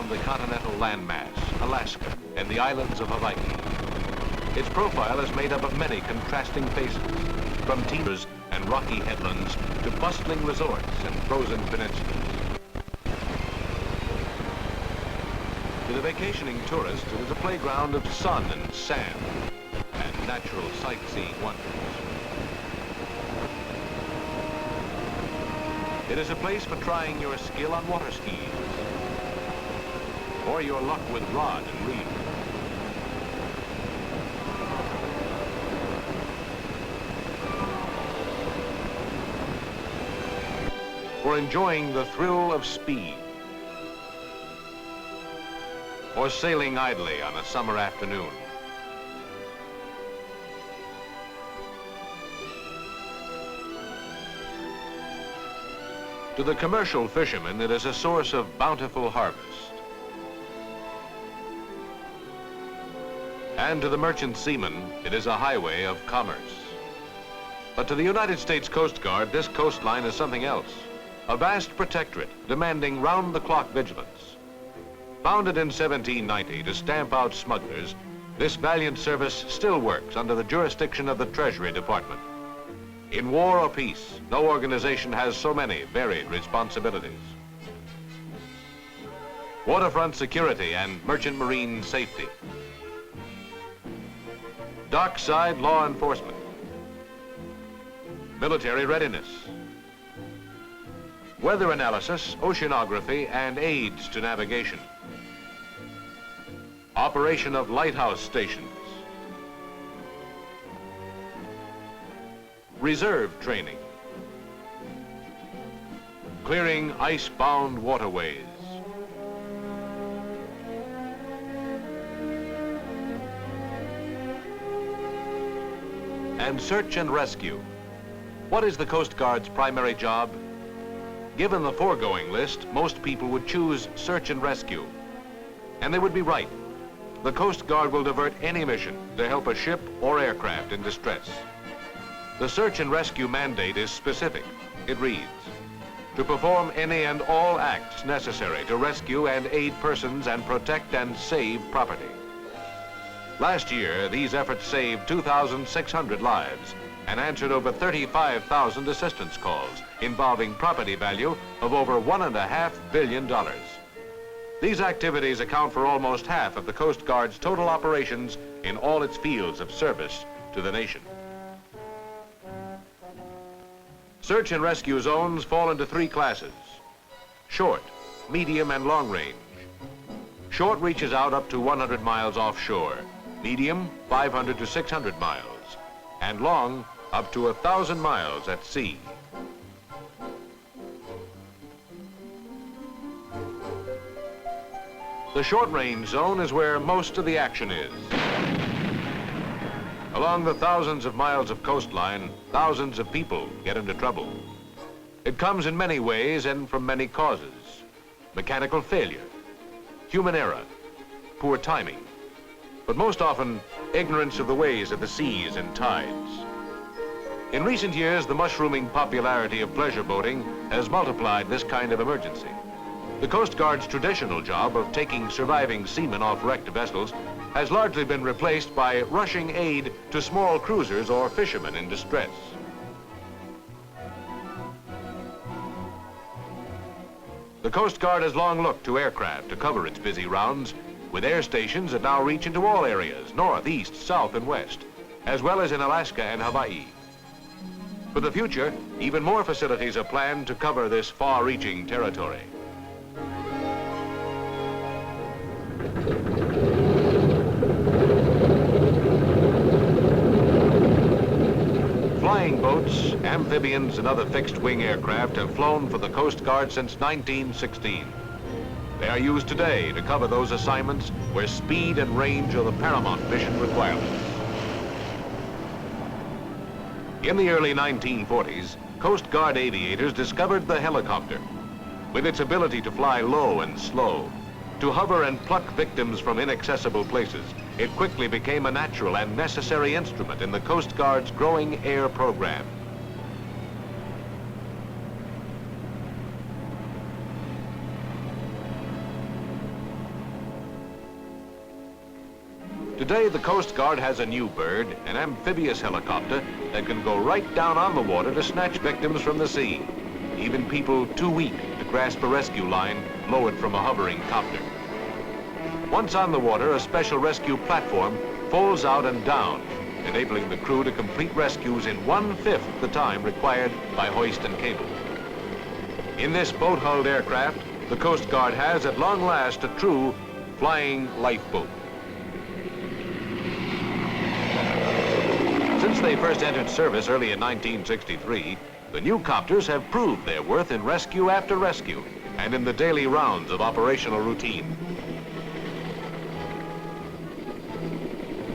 the continental landmass, Alaska, and the islands of Hawaii. Its profile is made up of many contrasting faces, from teemers and rocky headlands to bustling resorts and frozen peninsulas. To the vacationing tourist, it is a playground of sun and sand and natural sightseeing wonders. It is a place for trying your skill on water skis or your luck with rod and reel. For enjoying the thrill of speed, or sailing idly on a summer afternoon. To the commercial fisherman, it is a source of bountiful harvest. And to the merchant seaman, it is a highway of commerce. But to the United States Coast Guard, this coastline is something else. A vast protectorate demanding round-the-clock vigilance. Founded in 1790 to stamp out smugglers, this valiant service still works under the jurisdiction of the Treasury Department. In war or peace, no organization has so many varied responsibilities. Waterfront security and merchant marine safety. Dockside law enforcement. Military readiness. Weather analysis, oceanography, and aids to navigation. Operation of lighthouse stations. Reserve training. Clearing ice-bound waterways. And search and rescue. What is the Coast Guard's primary job? Given the foregoing list, most people would choose search and rescue. And they would be right. The Coast Guard will divert any mission to help a ship or aircraft in distress. The search and rescue mandate is specific. It reads, to perform any and all acts necessary to rescue and aid persons and protect and save property. Last year, these efforts saved 2,600 lives and answered over 35,000 assistance calls involving property value of over $1.5 billion. These activities account for almost half of the Coast Guard's total operations in all its fields of service to the nation. Search and rescue zones fall into three classes: short, medium, and long range. Short reaches out up to 100 miles offshore, medium 500 to 600 miles, and long up to 1,000 miles at sea. The short range zone is where most of the action is. Along the thousands of miles of coastline, thousands of people get into trouble. It comes in many ways and from many causes. Mechanical failure, human error, poor timing, but most often, ignorance of the ways of the seas and tides. In recent years, the mushrooming popularity of pleasure boating has multiplied this kind of emergency. The Coast Guard's traditional job of taking surviving seamen off wrecked vessels has largely been replaced by rushing aid to small cruisers or fishermen in distress. The Coast Guard has long looked to aircraft to cover its busy rounds, with air stations that now reach into all areas, north, east, south, and west, as well as in Alaska and Hawaii. For the future, even more facilities are planned to cover this far-reaching territory. Flying boats, amphibians, and other fixed-wing aircraft have flown for the Coast Guard since 1916. They are used today to cover those assignments where speed and range are the paramount mission requirements. In the early 1940s, Coast Guard aviators discovered the helicopter. With its ability to fly low and slow, to hover and pluck victims from inaccessible places, it quickly became a natural and necessary instrument in the Coast Guard's growing air program. Today, the Coast Guard has a new bird, an amphibious helicopter that can go right down on the water to snatch victims from the sea. Even people too weak to grasp a rescue line lowered from a hovering copter. Once on the water, a special rescue platform folds out and down, enabling the crew to complete rescues in 1/5 the time required by hoist and cable. In this boat-hulled aircraft, the Coast Guard has, at long last, a true flying lifeboat. Since they first entered service early in 1963, the new copters have proved their worth in rescue after rescue and in the daily rounds of operational routine.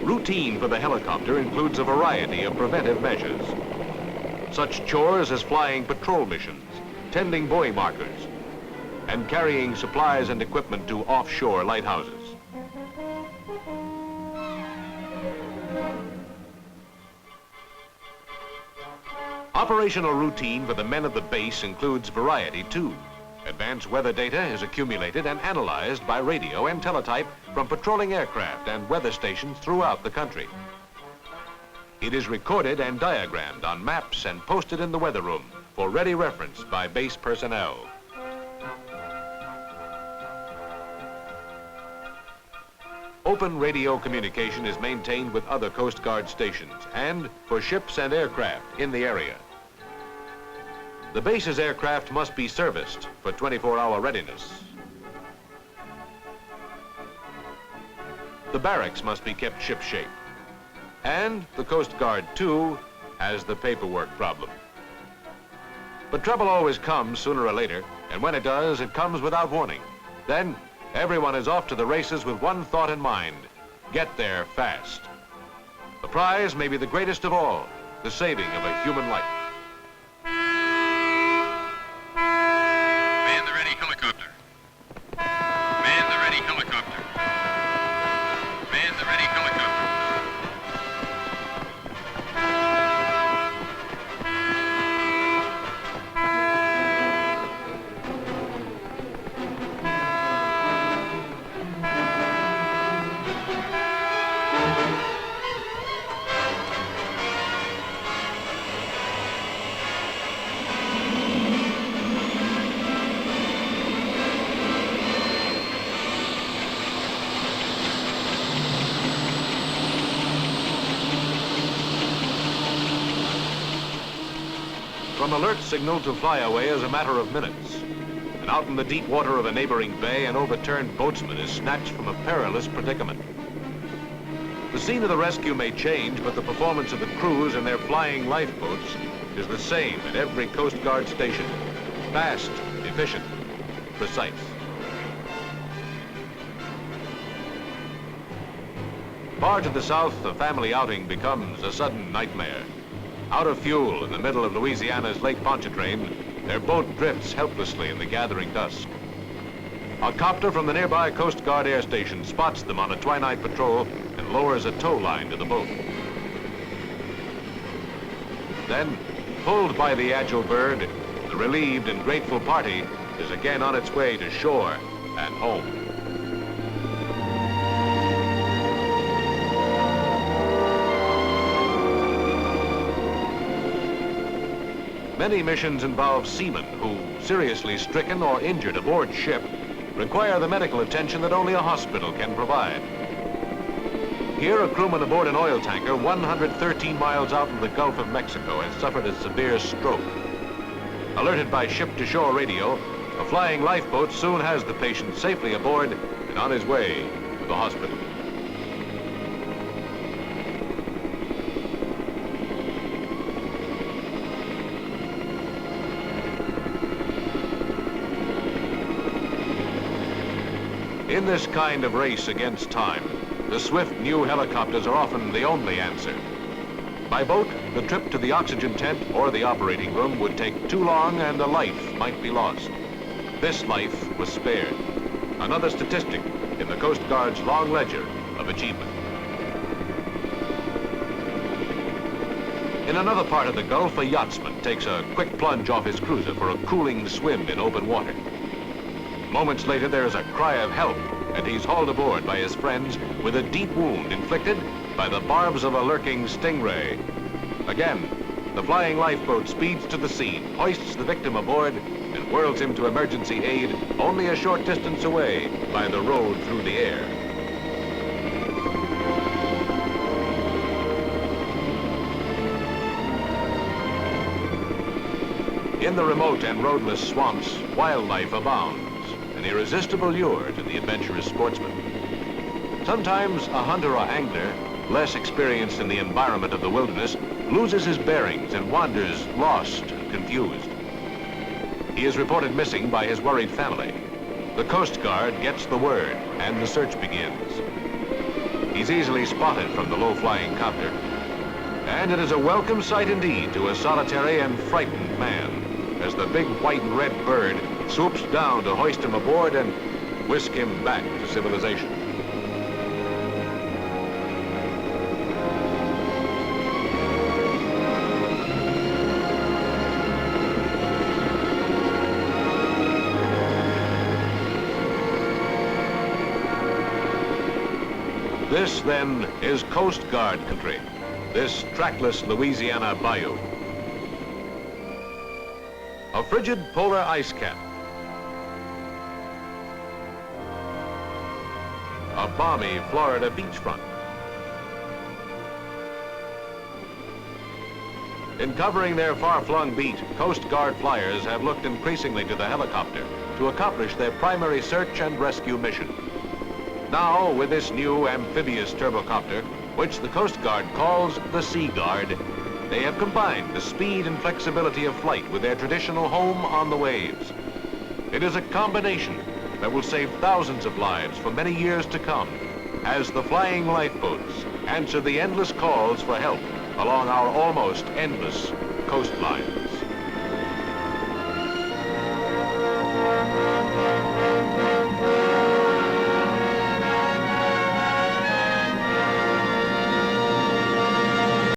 Routine for the helicopter includes a variety of preventive measures, such chores as flying patrol missions, tending buoy markers, and carrying supplies and equipment to offshore lighthouses. Operational routine for the men at the base includes variety too. Advanced weather data is accumulated and analyzed by radio and teletype from patrolling aircraft and weather stations throughout the country. It is recorded and diagrammed on maps and posted in the weather room for ready reference by base personnel. Open radio communication is maintained with other Coast Guard stations and for ships and aircraft in the area. The base's aircraft must be serviced for 24-hour readiness. The barracks must be kept shipshape. And the Coast Guard, too, has the paperwork problem. But trouble always comes sooner or later, and when it does, it comes without warning. Then, everyone is off to the races with one thought in mind: get there fast. The prize may be the greatest of all, the saving of a human life. Man the ready helicopter. Man the ready helicopter. Man the ready helicopter. From alert signal to flyaway is a matter of minutes. And out in the deep water of a neighboring bay, an overturned boatsman is snatched from a perilous predicament. The scene of the rescue may change, but the performance of the crews and their flying lifeboats is the same at every Coast Guard station. Fast, efficient, precise. Far to the south, the family outing becomes a sudden nightmare. Out of fuel in the middle of Louisiana's Lake Pontchartrain, their boat drifts helplessly in the gathering dusk. A copter from the nearby Coast Guard air station spots them on a twilight patrol and lowers a tow line to the boat. Then, pulled by the agile bird, the relieved and grateful party is again on its way to shore and home. Many missions involve seamen who, seriously stricken or injured aboard ship, require the medical attention that only a hospital can provide. Here, a crewman aboard an oil tanker 113 miles out in the Gulf of Mexico has suffered a severe stroke. Alerted by ship-to-shore radio, a flying lifeboat soon has the patient safely aboard and on his way to the hospital. In this kind of race against time, the swift new helicopters are often the only answer. By boat, the trip to the oxygen tent or the operating room would take too long and a life might be lost. This life was spared. Another statistic in the Coast Guard's long ledger of achievement. In another part of the Gulf, a yachtsman takes a quick plunge off his cruiser for a cooling swim in open water. Moments later, there is a cry of help and he's hauled aboard by his friends with a deep wound inflicted by the barbs of a lurking stingray. Again, the flying lifeboat speeds to the scene, hoists the victim aboard, and whirls him to emergency aid only a short distance away by the road through the air. In the remote and roadless swamps, wildlife abounds, an irresistible lure to the adventurous sportsman. Sometimes a hunter or angler, less experienced in the environment of the wilderness, loses his bearings and wanders lost and confused. He is reported missing by his worried family. The Coast Guard gets the word, and the search begins. He's easily spotted from the low-flying copter, and it is a welcome sight indeed to a solitary and frightened man as the big white and red bird swoops down to hoist him aboard and whisk him back to civilization. This, then, is Coast Guard country, this trackless Louisiana bayou. A frigid polar ice cap. A balmy Florida beachfront. In covering their far-flung beat, Coast Guard flyers have looked increasingly to the helicopter to accomplish their primary search and rescue mission. Now, with this new amphibious turbocopter, which the Coast Guard calls the Sea Guard, they have combined the speed and flexibility of flight with their traditional home on the waves. It is a combination that will save thousands of lives for many years to come as the flying lifeboats answer the endless calls for help along our almost endless coastline.